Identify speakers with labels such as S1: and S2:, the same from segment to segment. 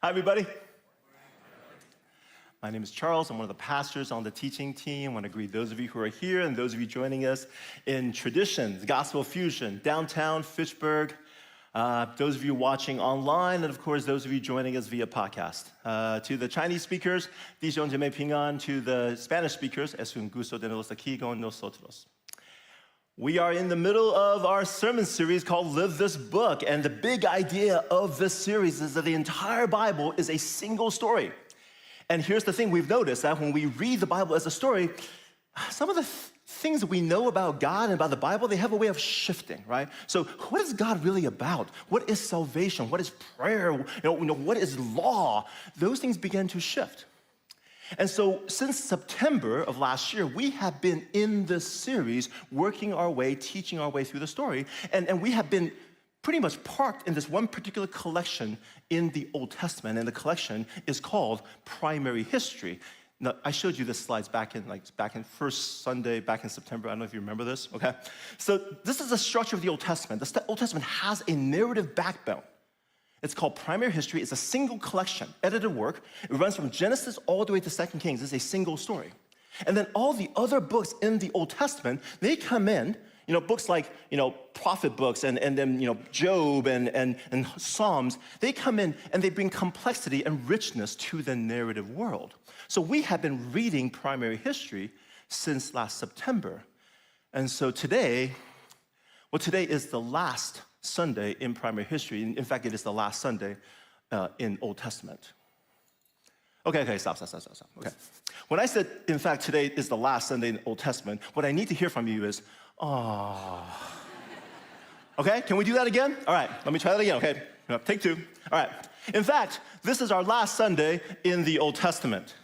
S1: Hi, everybody. My name is Charles. I'm one of the pastors on the teaching team. I want to greet those of you who are here and those of you joining us in Traditions, Gospel Fusion, downtown Fitchburg, those of you watching online, and of course, those of you joining us via podcast. To the Chinese speakers, 弟兄姐妹平安. To the Spanish speakers, es un gusto tenerlos aquí con nosotros. We are in the middle of our sermon series called Live This Book, and the big idea of this series is that the entire Bible is a single story. And here's the thing we've noticed, that when we read the Bible as a story, some of the things that we know about God and about the Bible, they have a way of shifting, right? So what is God really about? What is salvation? What is prayer? What is law? Those things begin to shift. And so since September of last year, we have been in this series, working our way, teaching our way through the story, and we have been pretty much parked in this one particular collection in the Old Testament, and the collection is called Primary History. Now, I showed you the slides back in first Sunday, back in September. I don't know if you remember this, okay? So this is the structure of the Old Testament. The Old Testament has a narrative backbone. It's called Primary History. It's a single collection, edited work. It runs from Genesis all the way to 2 Kings. It's a single story. And then all the other books in the Old Testament, they come in, books like, prophet books and then, Job and Psalms, they come in and they bring complexity and richness to the narrative world. So we have been reading Primary History since last September. And so today is the last Sunday in Primary History. In fact, it is the last Sunday in Old Testament. Okay, stop. Okay. When I said, in fact, today is the last Sunday in the Old Testament, what I need to hear from you is, oh. Okay, can we do that again? All right, let me try that again, okay? Take two. All right. In fact, this is our last Sunday in the Old Testament.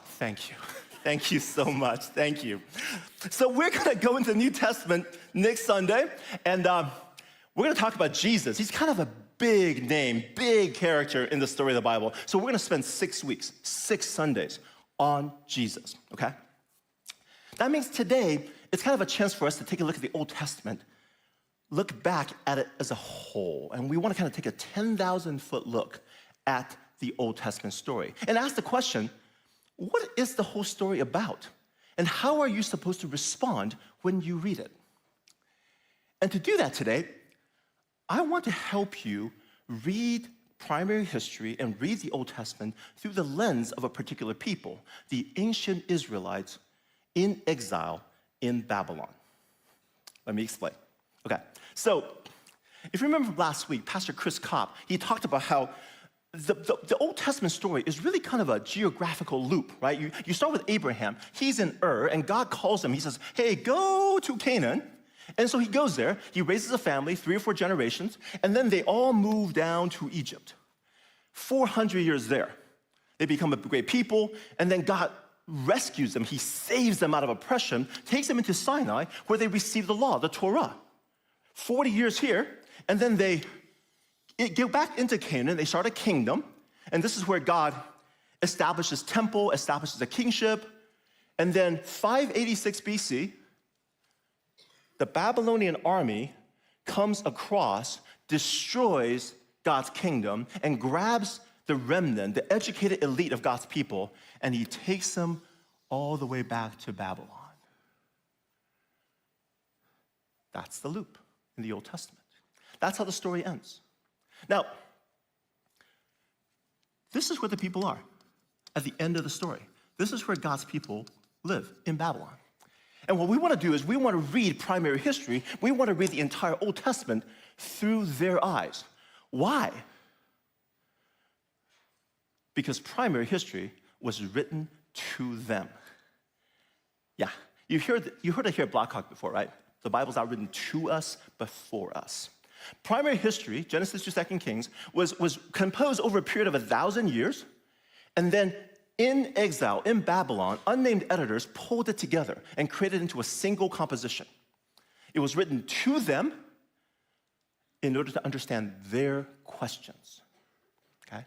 S1: Thank you. Thank you so much. Thank you. So we're going to go into the New Testament next Sunday, and we're going to talk about Jesus. He's kind of a big name, big character in the story of the Bible. So we're going to spend 6 weeks, 6 Sundays on Jesus, okay? That means today, it's kind of a chance for us to take a look at the Old Testament, look back at it as a whole, and we want to kind of take a 10,000-foot look at the Old Testament story and ask the question, what is the whole story about? And how are you supposed to respond when you read it? And to do that today, I want to help you read Primary History and read the Old Testament through the lens of a particular people, the ancient Israelites in exile in Babylon. Let me explain. Okay, so if you remember from last week, Pastor Chris Kopp, he talked about how the Old Testament story is really kind of a geographical loop, right? You start with Abraham. He's in Ur, and God calls him. He says, hey, go to Canaan. And so he goes there. He raises a family, 3 or 4 generations, and then they all move down to Egypt. 400 years there. They become a great people, and then God rescues them. He saves them out of oppression, takes them into Sinai, where they receive the law, the Torah. 40 years here, and then they go back into Canaan. They start a kingdom, and this is where God establishes temple, establishes a kingship, and then 586 BC, the Babylonian army comes across, destroys God's kingdom, and grabs the remnant, the educated elite of God's people, and he takes them all the way back to Babylon. That's the loop in the Old Testament. That's how the story ends. Now, this is where the people are at the end of the story. This is where God's people live, in Babylon. And what we want to do is we want to read Primary History. We want to read the entire Old Testament through their eyes. Why? Because Primary History was written to them. Yeah, you heard it here at Blackhawk before, right? The Bible's not written to us, but for us. Primary History, Genesis to 2 Kings, was composed over a period of 1,000 years, and then in exile, in Babylon, unnamed editors pulled it together and created it into a single composition. It was written to them in order to understand their questions, okay?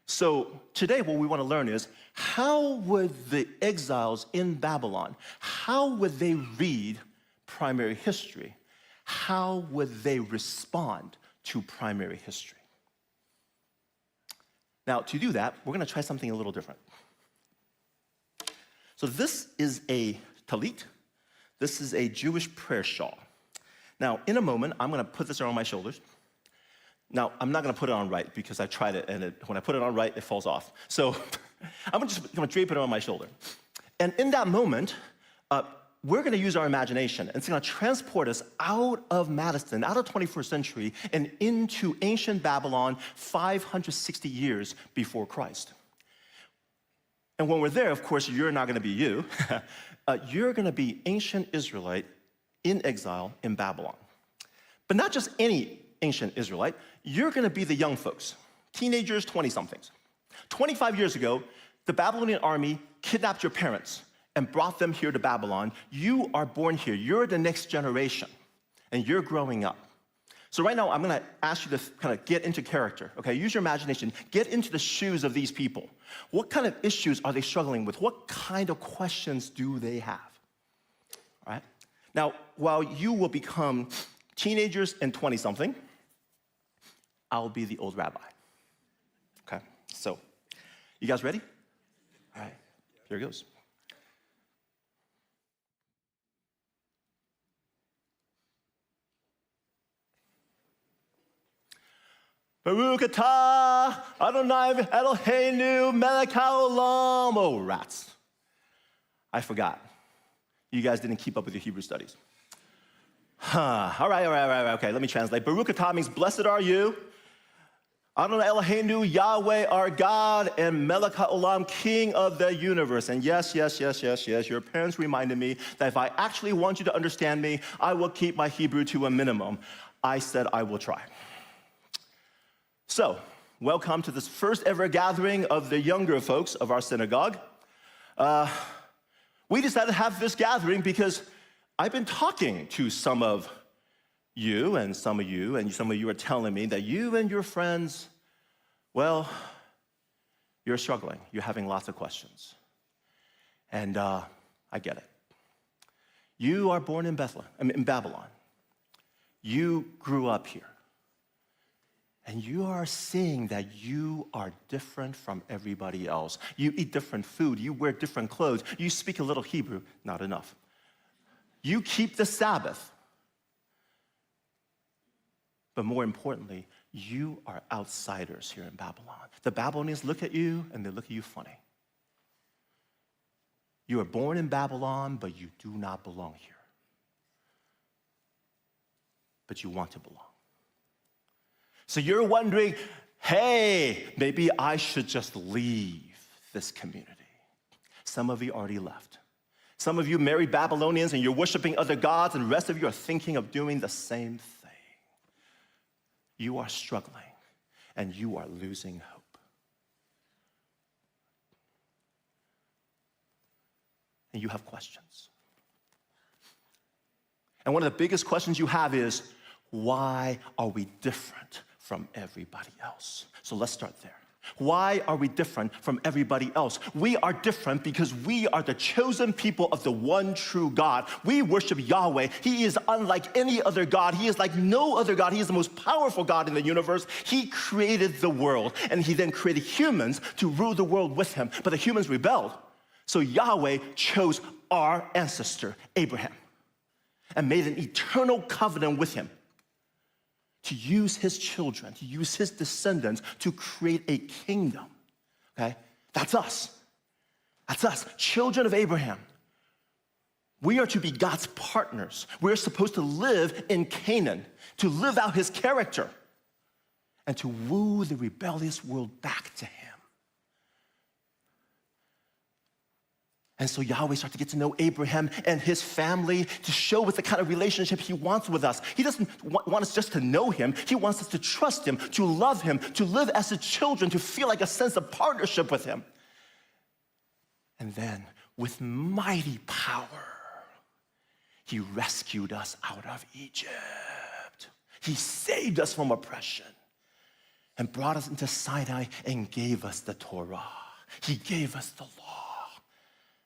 S1: So today what we want to learn is, how would the exiles in Babylon, how would they read Primary History? How would they respond to Primary History? Now, to do that, we're gonna try something a little different. So this is a talit. This is a Jewish prayer shawl. Now, in a moment, I'm gonna put this around my shoulders. Now, I'm not gonna put it on right because I tried it, and when I put it on right, it falls off. So I'm just gonna drape it on my shoulder. And in that moment, we're gonna use our imagination. And it's gonna transport us out of Madison, out of 21st century, and into ancient Babylon 560 years before Christ. And when we're there, of course, you're not gonna be you. You're gonna be ancient Israelite in exile in Babylon. But not just any ancient Israelite, you're gonna be the young folks, teenagers, 20-somethings. 25 years ago, the Babylonian army kidnapped your parents and brought them here to Babylon. You are born here. You're the next generation, and you're growing up. So right now, I'm gonna ask you to kind of get into character, okay? Use your imagination. Get into the shoes of these people. What kind of issues are they struggling with? What kind of questions do they have, all right? Now, while you will become teenagers and 20-something, I'll be the old rabbi, okay? So, you guys ready? All right, here it goes. Baruch atah Adonai Eloheinu melech haolam. Oh, rats. I forgot. You guys didn't keep up with your Hebrew studies. All right, okay, let me translate. Baruch atah means blessed are you. Adonai Eloheinu, Yahweh our God, and melech haolam, King of the universe. And yes, your parents reminded me that if I actually want you to understand me, I will keep my Hebrew to a minimum. I said I will try. So, welcome to this first ever gathering of the younger folks of our synagogue. We decided to have this gathering because I've been talking to some of you, and some of you are telling me that you and your friends, well, you're struggling. You're having lots of questions. And I get it. You are born in Babylon. You grew up here. And you are seeing that you are different from everybody else. You eat different food, you wear different clothes, you speak a little Hebrew, not enough. You keep the Sabbath. But more importantly, you are outsiders here in Babylon. The Babylonians look at you and they look at you funny. You are born in Babylon, but you do not belong here. But you want to belong. So you're wondering, hey, maybe I should just leave this community. Some of you already left. Some of you married Babylonians and you're worshiping other gods, and the rest of you are thinking of doing the same thing. You are struggling and you are losing hope. And you have questions. And one of the biggest questions you have is, why are we different from everybody else? So let's start there. Why are we different from everybody else? We are different because we are the chosen people of the one true God. We worship Yahweh. He is unlike any other God. He is like no other God. He is the most powerful God in the universe. He created the world, and he then created humans to rule the world with him. But the humans rebelled. So Yahweh chose our ancestor, Abraham, and made an eternal covenant with him to use his children, to use his descendants to create a kingdom, okay? That's us. That's us, children of Abraham. We are to be God's partners. We're supposed to live in Canaan, to live out his character, and to woo the rebellious world back to him. And so Yahweh starts to get to know Abraham and his family to show us the kind of relationship he wants with us. He doesn't want us just to know him. He wants us to trust him, to love him, to live as his children, to feel like a sense of partnership with him. And then, with mighty power, he rescued us out of Egypt. He saved us from oppression and brought us into Sinai and gave us the Torah. He gave us the law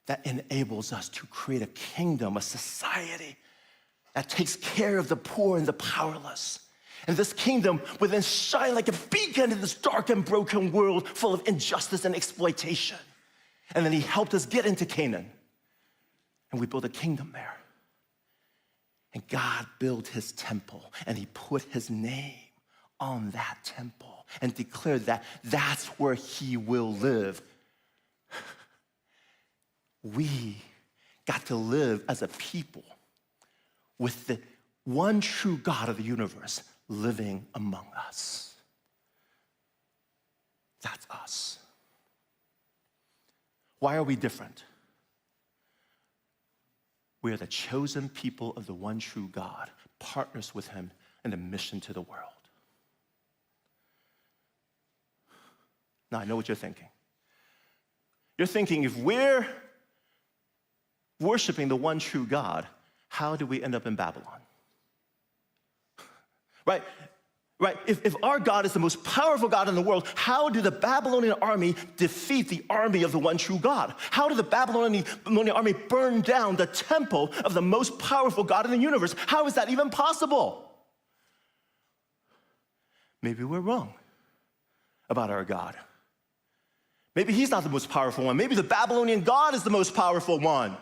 S1: that enables us to create a kingdom, a society that takes care of the poor and the powerless. And this kingdom would then shine like a beacon in this dark and broken world full of injustice and exploitation. And then he helped us get into Canaan. And we built a kingdom there. And God built his temple, and he put his name on that temple and declared that that's where he will live. We got to live as a people with the one true God of the universe living among us. That's us. Why are we different? We are the chosen people of the one true God, partners with him in a mission to the world. Now, I know what you're thinking. You're thinking, if we're worshiping the one true God, how do we end up in Babylon? Right? If our God is the most powerful God in the world, how did the Babylonian army defeat the army of the one true God? How did the Babylonian army burn down the temple of the most powerful God in the universe? How is that even possible? Maybe we're wrong about our God. Maybe he's not the most powerful one. Maybe the Babylonian God is the most powerful one.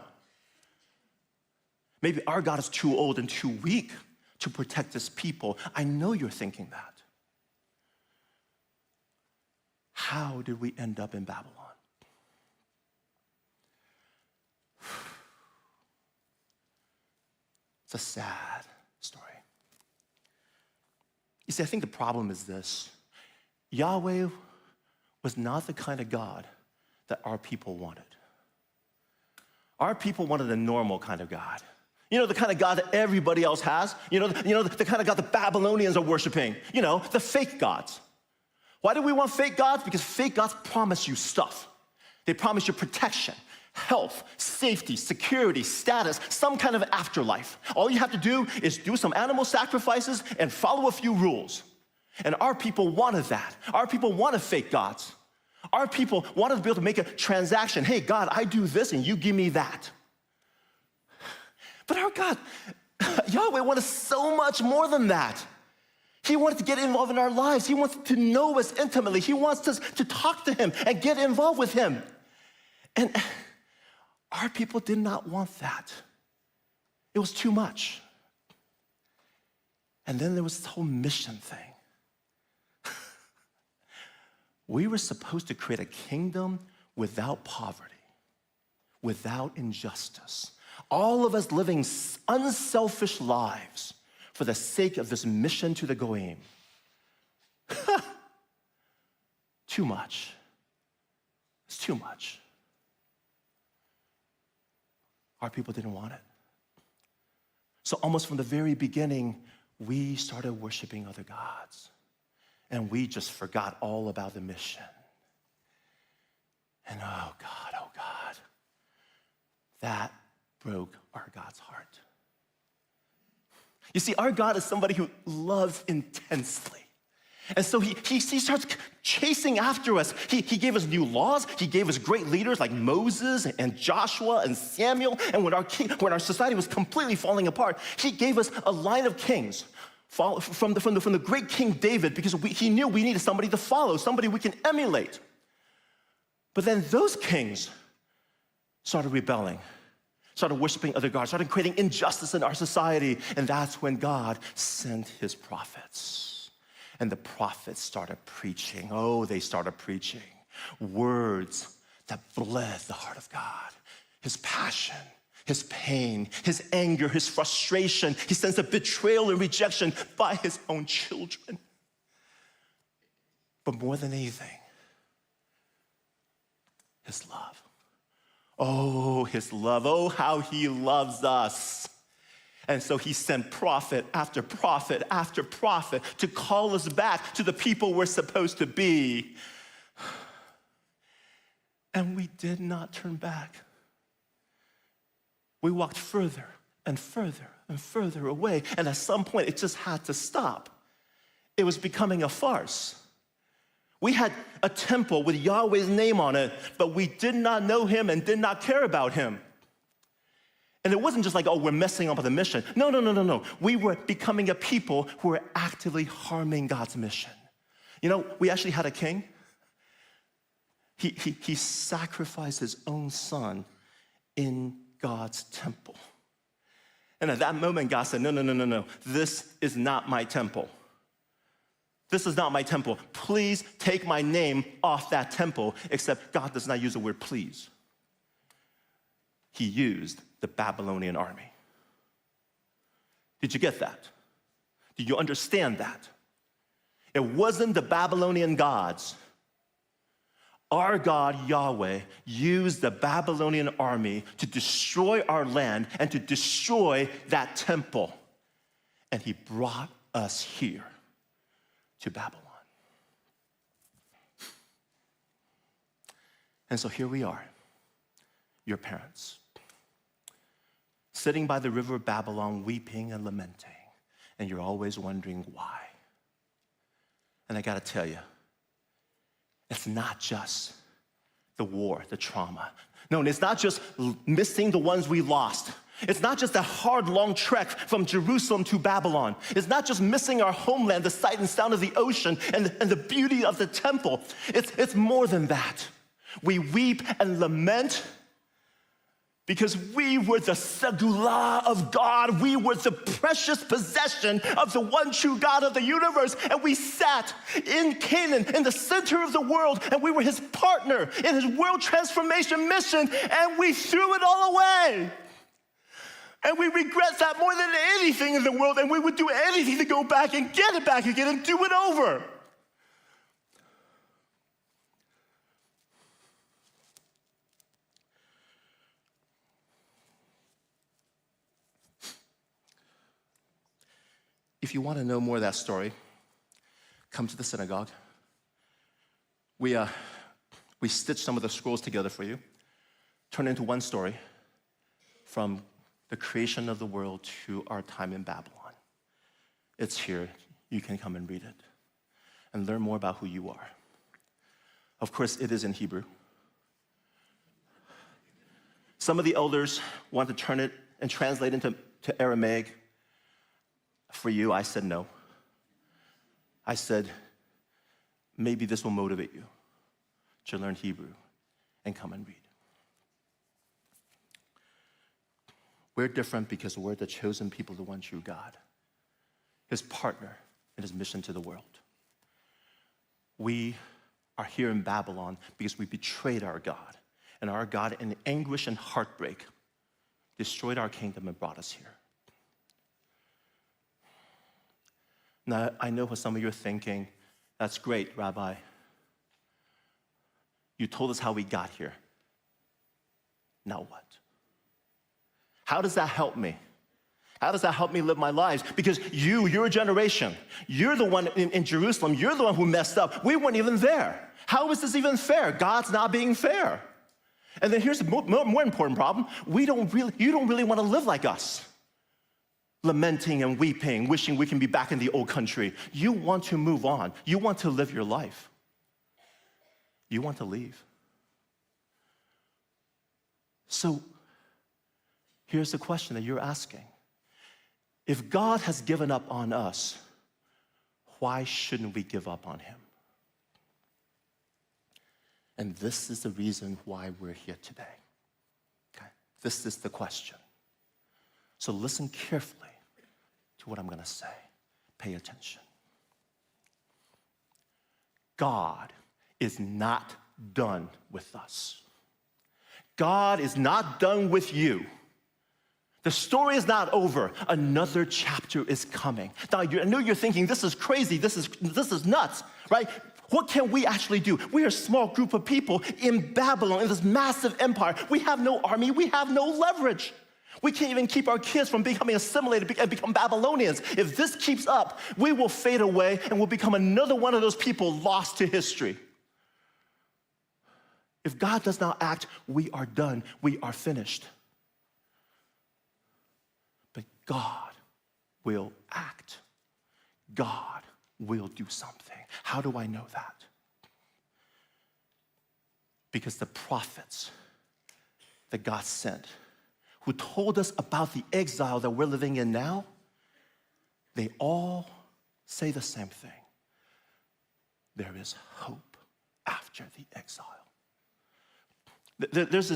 S1: Maybe our God is too old and too weak to protect his people. I know you're thinking that. How did we end up in Babylon? It's a sad story. You see, I think the problem is this. Yahweh was not the kind of God that our people wanted. Our people wanted a normal kind of God. You know, the kind of God that everybody else has. You know, the kind of God the Babylonians are worshiping. You know, the fake gods. Why do we want fake gods? Because fake gods promise you stuff. They promise you protection, health, safety, security, status, some kind of afterlife. All you have to do is do some animal sacrifices and follow a few rules. And our people wanted that. Our people wanted fake gods. Our people wanted to be able to make a transaction. Hey, God, I do this and you give me that. But our God, Yahweh, wanted so much more than that. He wanted to get involved in our lives. He wants to know us intimately. He wants us to talk to him and get involved with him. And our people did not want that. It was too much. And then there was this whole mission thing. We were supposed to create a kingdom without poverty, without injustice. All of us living unselfish lives for the sake of this mission to the Goyim. Too much. It's too much. Our people didn't want it. So almost from the very beginning, we started worshiping other gods. And we just forgot all about the mission. And oh God, that broke our God's heart. You see, our God is somebody who loves intensely. And so he starts chasing after us. He gave us new laws. He gave us great leaders like Moses and Joshua and Samuel. And when our society was completely falling apart, he gave us a line of kings from the great King David, because he knew we needed somebody to follow, somebody we can emulate. But then those kings started rebelling, started worshiping other gods, started creating injustice in our society, and that's when God sent his prophets. And the prophets started preaching. Oh, they started preaching words that bled the heart of God, his passion, his pain, his anger, his frustration, his sense of betrayal and rejection by his own children. But more than anything, his love. Oh, his love. Oh, how he loves us. And so he sent prophet after prophet after prophet to call us back to the people we're supposed to be. And we did not turn back. We walked further and further and further away. And at some point, it just had to stop. It was becoming a farce. We had a temple with Yahweh's name on it, but we did not know him and did not care about him. And it wasn't just like, oh, we're messing up with the mission. No, no, no, no, no. We were becoming a people who were actively harming God's mission. You know, we actually had a king. He sacrificed his own son in God's temple. And at that moment, God said, no, no, no, no, no. This is not my temple. This is not my temple. Please take my name off that temple, except God does not use the word please. He used the Babylonian army. Did you get that? Did you understand that? It wasn't the Babylonian gods. Our God, Yahweh, used the Babylonian army to destroy our land and to destroy that temple. And he brought us here to Babylon. And so here we are, your parents, sitting by the river of Babylon, weeping and lamenting, and you're always wondering why. And I gotta tell you, it's not just the war, the trauma. No, it's not just missing the ones we lost. It's not just a hard, long trek from Jerusalem to Babylon. It's not just missing our homeland, the sight and sound of the ocean, and the beauty of the temple. It's more than that. We weep and lament because we were the Segullah of God. We were the precious possession of the one true God of the universe. And we sat in Canaan, in the center of the world, and we were his partner in his world transformation mission, and we threw it all away. And we regret that more than anything in the world, and we would do anything to go back and get it back again and do it over. If you want to know more of that story, come to the synagogue. We stitched some of the scrolls together for you, turned into one story from the creation of the world to our time in Babylon. It's here. You can come and read it and learn more about who you are. Of course, it is in Hebrew. Some of the elders want to turn it and translate into Aramaic. For you, I said no. I said, maybe this will motivate you to learn Hebrew and come and read. We're different because we're the chosen people, the one true God, his partner in his mission to the world. We are here in Babylon because we betrayed our God, and our God, in anguish and heartbreak, destroyed our kingdom and brought us here. Now, I know what some of you are thinking. That's great, Rabbi. You told us how we got here. Now what? How does that help me? How does that help me live my lives? Because your generation, you're the one in Jerusalem, you're the one who messed up. We weren't even there. How is this even fair? God's not being fair. And then here's the more important problem. You don't really want to live like us, lamenting and weeping, wishing we can be back in the old country. You want to move on. You want to live your life. You want to leave. So here's the question that you're asking. If God has given up on us, why shouldn't we give up on him? And this is the reason why we're here today. Okay? This is the question. So listen carefully to what I'm going to say. Pay attention. God is not done with us. God is not done with you. The story is not over. Another chapter is coming. Now, I know you're thinking, this is crazy, this is nuts, right? What can we actually do? We are a small group of people in Babylon, in this massive empire. We have no army, we have no leverage. We can't even keep our kids from becoming assimilated and become Babylonians. If this keeps up, we will fade away and we'll become another one of those people lost to history. If God does not act, we are done. We are finished. But God will act. God will do something. How do I know that? Because the prophets that God sent, who told us about the exile that we're living in now, they all say the same thing. There is hope after the exile. There's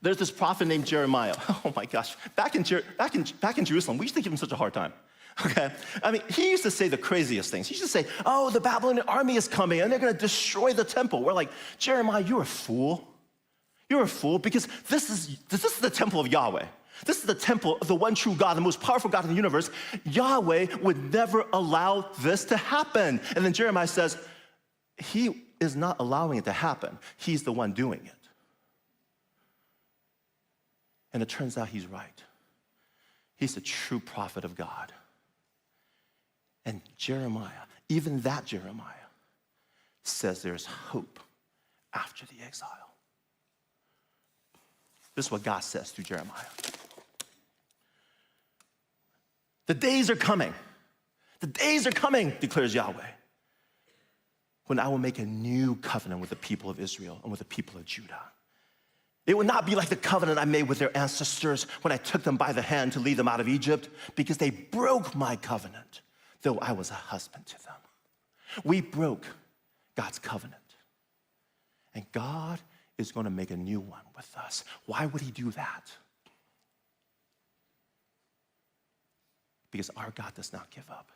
S1: this prophet named Jeremiah. Oh my gosh, back in Jerusalem, we used to give him such a hard time. Okay, I mean, he used to say the craziest things. He used to say, oh, the Babylonian army is coming and they're gonna destroy the temple. We're like, Jeremiah, you're a fool. You're a fool because this is the temple of Yahweh. This is the temple of the one true God, the most powerful God in the universe. Yahweh would never allow this to happen. And then Jeremiah says, he is not allowing it to happen. He's the one doing it. And it turns out he's right. He's the true prophet of God. And Jeremiah, even that Jeremiah, says there's hope after the exile. This is what God says through Jeremiah. The days are coming. The days are coming, declares Yahweh, when I will make a new covenant with the people of Israel and with the people of Judah. It will not be like the covenant I made with their ancestors when I took them by the hand to lead them out of Egypt, because they broke my covenant, though I was a husband to them. We broke God's covenant. And God is going to make a new one with us. Why would he do that? Because our God does not give up.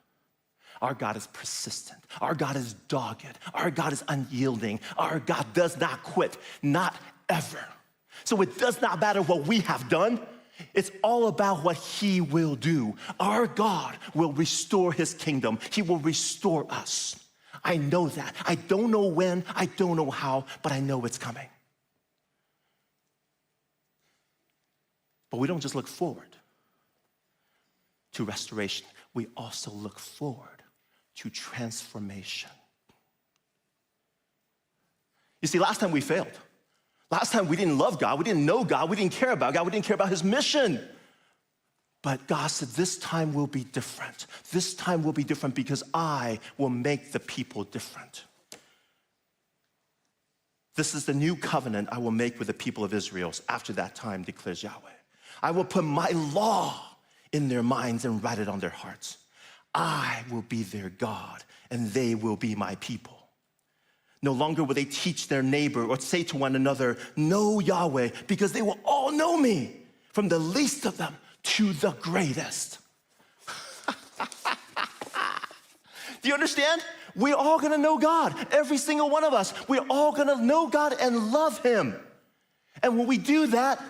S1: Our God is persistent. Our God is dogged. Our God is unyielding. Our God does not quit, not ever. So it does not matter what we have done. It's all about what he will do. Our God will restore his kingdom. He will restore us. I know that. I don't know when, I don't know how, but I know it's coming. But we don't just look forward to restoration. We also look forward to transformation. You see, last time we failed. Last time we didn't love God, we didn't know God, we didn't care about God, we didn't care about his mission. But God said, this time will be different. This time will be different because I will make the people different. This is the new covenant I will make with the people of Israel after that time, declares Yahweh. I will put my law in their minds and write it on their hearts. I will be their God, and they will be my people. No longer will they teach their neighbor or say to one another, know Yahweh, because they will all know me, from the least of them to the greatest. Do you understand? We're all gonna know God, every single one of us. We're all gonna know God and love him. And when we do that,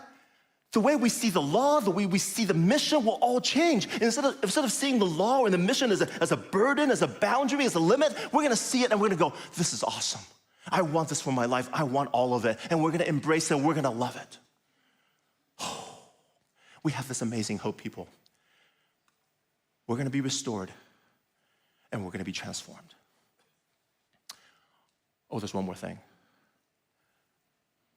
S1: the way we see the law, the way we see the mission will all change. Instead of seeing the law and the mission as a burden, as a boundary, as a limit, we're gonna see it and we're gonna go, this is awesome. I want this for my life. I want all of it. And we're gonna embrace it and we're gonna love it. Oh, we have this amazing hope, people. We're gonna be restored and we're gonna be transformed. Oh, there's one more thing.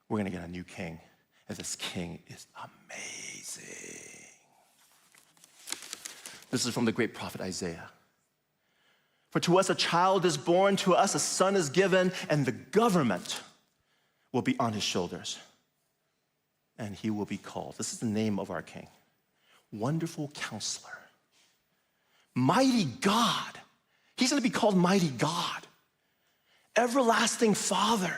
S1: We're gonna get a new king. And this king is amazing. This is from the great prophet Isaiah. For to us a child is born, to us a son is given, and the government will be on his shoulders. And he will be called, this is the name of our king, Wonderful Counselor, Mighty God. He's gonna be called Mighty God, Everlasting Father,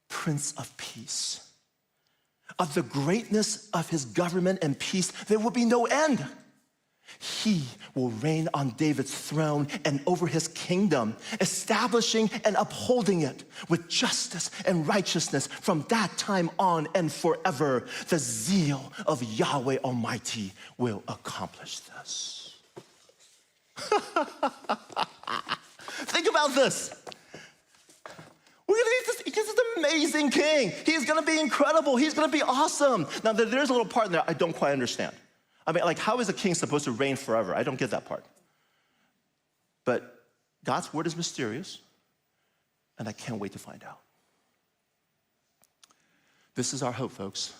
S1: Prince of Peace. Of the greatness of his government and peace, there will be no end. He will reign on David's throne and over his kingdom, establishing and upholding it with justice and righteousness from that time on and forever. The zeal of Yahweh Almighty will accomplish this. Think about this. We're gonna get this amazing king. He's gonna be incredible. He's gonna be awesome. Now, there's a little part in there I don't quite understand. I mean, like, how is a king supposed to reign forever? I don't get that part. But God's word is mysterious, and I can't wait to find out. This is our hope, folks.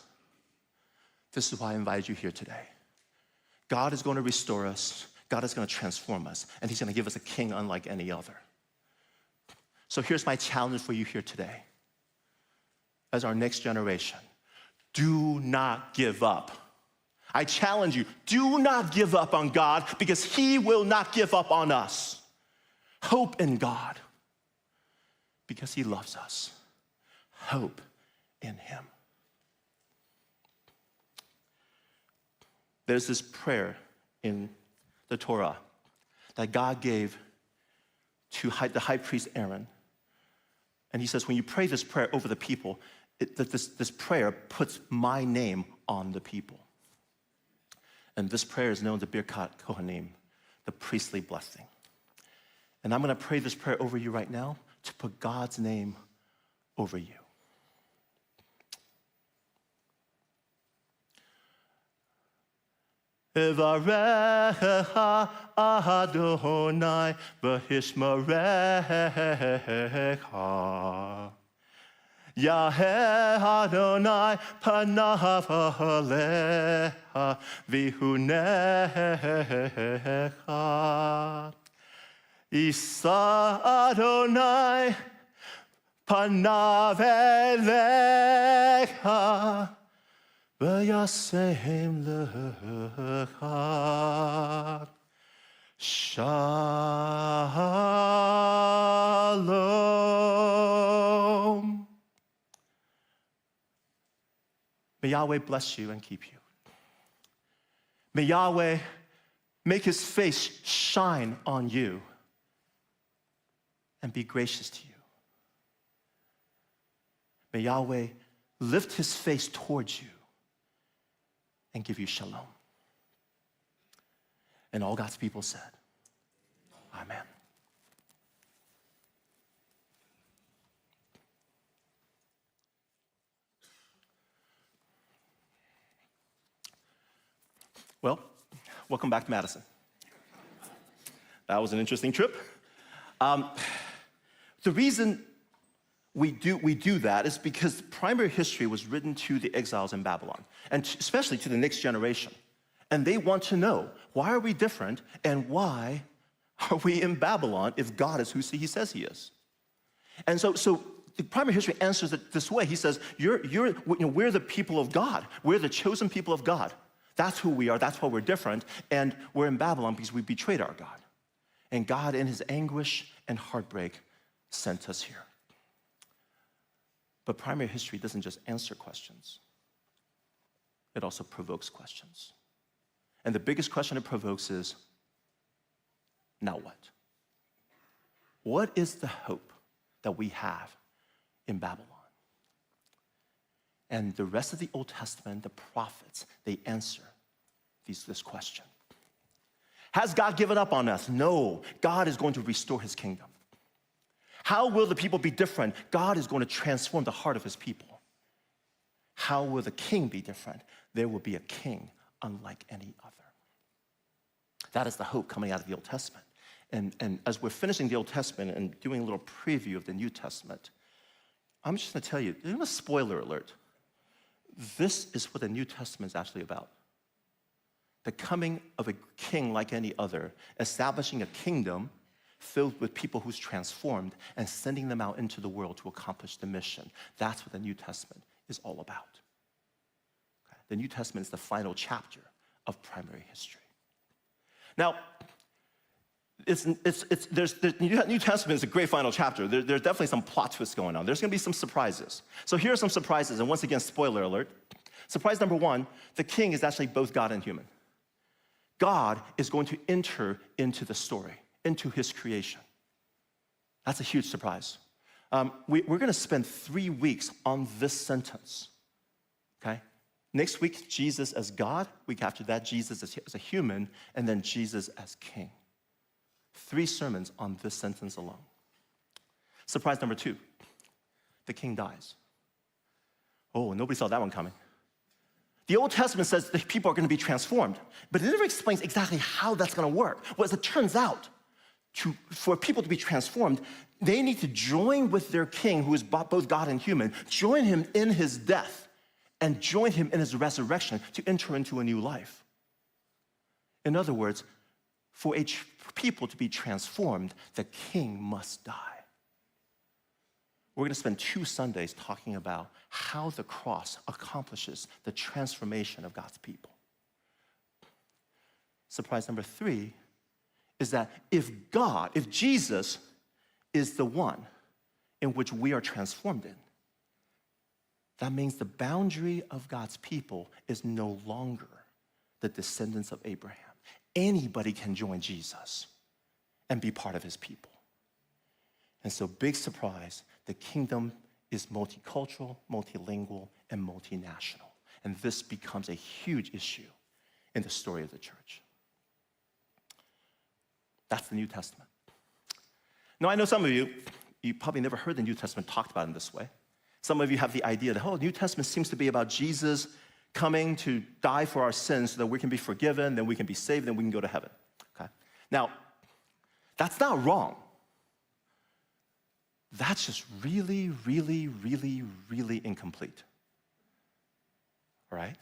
S1: This is why I invited you here today. God is going to restore us. God is going to transform us, and he's going to give us a king unlike any other. So here's my challenge for you here today. As our next generation, do not give up. I challenge you, do not give up on God because he will not give up on us. Hope in God because he loves us. Hope in him. There's this prayer in the Torah that God gave to the high priest Aaron. And he says, when you pray this prayer over the people, this prayer puts my name on the people. And this prayer is known as Birkat Kohanim, the priestly blessing. And I'm going to pray this prayer over you right now to put God's name over you. Evarecha Adonai v'hishmerecha. Yaheh Adonai panav alecha v'hunecha. Isa Adonai panav elecha v'yasem lecha. Shalom. May Yahweh bless you and keep you. May Yahweh make his face shine on you and be gracious to you. May Yahweh lift his face towards you and give you shalom. And all God's people said, Amen. Well, welcome back to Madison. That was an interesting trip. The reason we do that is because primary history was written to the exiles in Babylon, and especially to the next generation. And they want to know, why are we different, and why are we in Babylon if God is who he says he is? And so the primary history answers it this way. He says, we're the people of God. We're the chosen people of God. That's who we are. That's why we're different. And we're in Babylon because we betrayed our God. And God, in his anguish and heartbreak, sent us here. But primary history doesn't just answer questions. It also provokes questions. And the biggest question it provokes is, now what? What is the hope that we have in Babylon? And the rest of the Old Testament, the prophets, they answer this question. Has God given up on us? No. God is going to restore his kingdom. How will the people be different? God is going to transform the heart of his people. How will the king be different? There will be a king unlike any other. That is the hope coming out of the Old Testament. And as we're finishing the Old Testament and doing a little preview of the New Testament, I'm just going to tell you, there's a spoiler alert. This is what the New Testament is actually about. The coming of a king like any other, establishing a kingdom filled with people who's transformed and sending them out into the world to accomplish the mission. That's what the New Testament is all about. Okay? The New Testament is the final chapter of primary history. Now, the New Testament is a great final chapter. There's definitely some plot twists going on. There's going to be some surprises. So here are some surprises, and once again, spoiler alert. Surprise number one, the king is actually both God and human. God is going to enter into the story, into his creation. That's a huge surprise. We're going to spend 3 weeks on this sentence, okay? Next week, Jesus as God. Week after that, Jesus as a human, and then Jesus as king. 3 sermons on this sentence alone. Surprise number 2, the king dies. Oh, nobody saw that one coming. The Old Testament says that people are going to be transformed, but it never explains exactly how that's going to work. Well, as it turns out, for people to be transformed, they need to join with their king, who is both God and human, join him in his death, and join him in his resurrection to enter into a new life. In other words, for people to be transformed, the king must die. we're going to spend 2 Sundays talking about how the cross accomplishes the transformation of God's people. Surprise number 3 is that if Jesus is the one in which we are transformed in, that means the boundary of God's people is no longer the descendants of Abraham. Anybody can join Jesus and be part of his people. And so, big surprise, the kingdom is multicultural, multilingual, and multinational. And this becomes a huge issue in the story of the church. That's the New Testament. Now, I know some of you probably never heard the New Testament talked about in this way. Some of you have the idea that, the New Testament seems to be about Jesus coming to die for our sins so that we can be forgiven, then we can be saved, then we can go to heaven. Okay? Now, that's not wrong. That's just really, really, really, really incomplete. All right?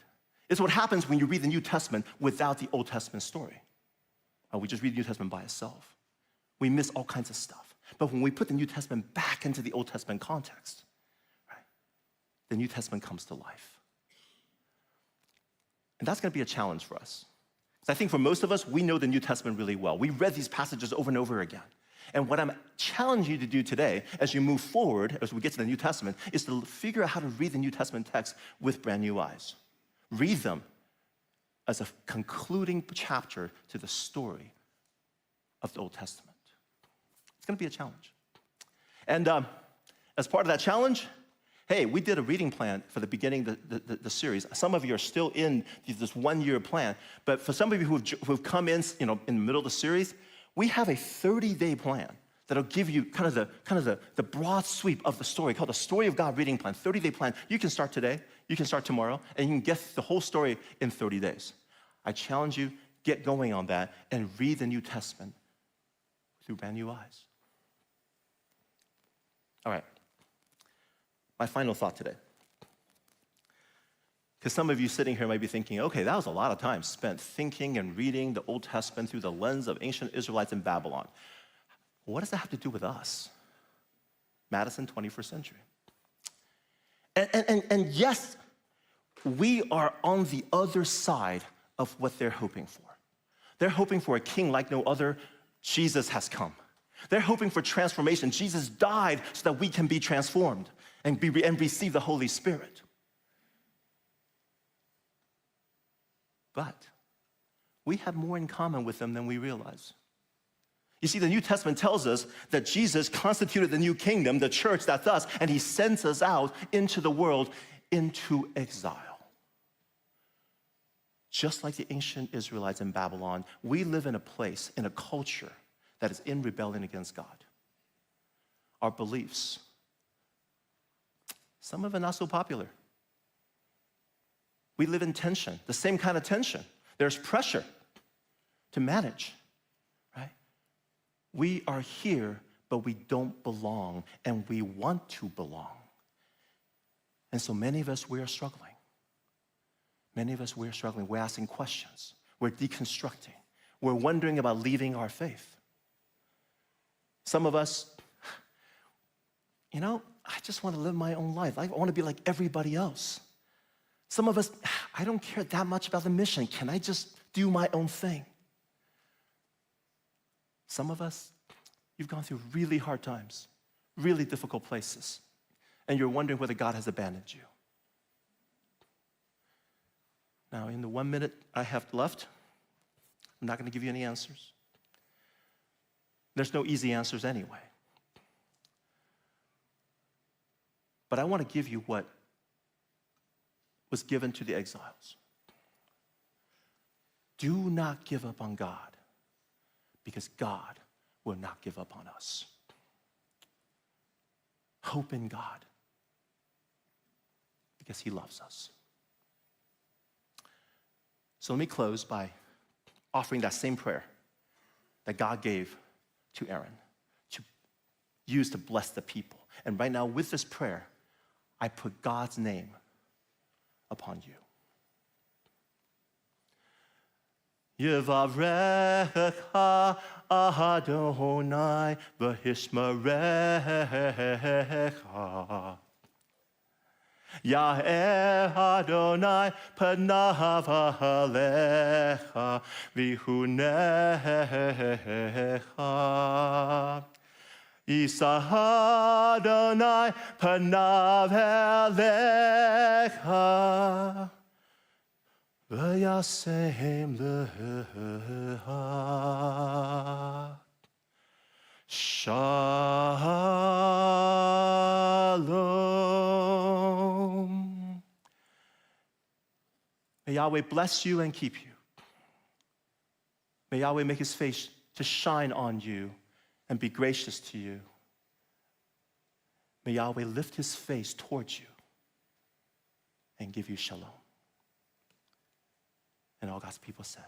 S1: It's what happens when you read the New Testament without the Old Testament story. We just read the New Testament by itself. We miss all kinds of stuff. But when we put the New Testament back into the Old Testament context, right, the New Testament comes to life. And that's going to be a challenge for us. Because I think for most of us, we know the New Testament really well. We read these passages over and over again. And what I'm challenging you to do today, as you move forward, as we get to the New Testament, is to figure out how to read the New Testament text with brand new eyes. Read them as a concluding chapter to the story of the Old Testament. It's going to be a challenge. And as part of that challenge, hey, we did a reading plan for the beginning of the series. Some of you are still in this 1-year plan, but for some of you who have come in, in the middle of the series, we have a 30-day plan that'll give you kind of the broad sweep of the story called the Story of God Reading Plan, 30-day plan. You can start today, you can start tomorrow, and you can get the whole story in 30 days. I challenge you, get going on that and read the New Testament through brand new eyes. All right, my final thought today. Because some of you sitting here might be thinking, okay, that was a lot of time spent thinking and reading the Old Testament through the lens of ancient Israelites in Babylon. What does that have to do with us? Madison, 21st century. And yes, we are on the other side of what they're hoping for. They're hoping for a king like no other. Jesus has come. They're hoping for transformation. Jesus died so that we can be transformed and receive the Holy Spirit. But we have more in common with them than we realize. You see, the New Testament tells us that Jesus constituted the new kingdom, the church, that's us, and he sends us out into the world, into exile. Just like the ancient Israelites in Babylon, we live in a place, in a culture that is in rebellion against God. Our beliefs, some of them are not so popular. We live in tension, the same kind of tension. There's pressure to manage, right? We are here, but we don't belong, and we want to belong. And so many of us, we are struggling. Many of us, we're struggling. We're asking questions. We're deconstructing. We're wondering about leaving our faith. Some of us, I just want to live my own life. I want to be like everybody else. Some of us, I don't care that much about the mission. Can I just do my own thing? Some of us, you've gone through really hard times, really difficult places, and you're wondering whether God has abandoned you. Now, in the 1 minute I have left, I'm not going to give you any answers. There's no easy answers anyway. But I want to give you what was given to the exiles. Do not give up on God, because God will not give up on us. Hope in God, because he loves us. So let me close by offering that same prayer that God gave to Aaron to use to bless the people. And right now, with this prayer, I put God's name upon you. Yevarecha Adonai v'hishmerecha. Ya'er Adonai panav alecha v'hunecha. Yisa Adonai panav alecha v'yasem lecha. Shalom. May Yahweh bless you and keep you. May Yahweh make his face to shine on you and be gracious to you. May Yahweh lift his face towards you and give you shalom. And all God's people said,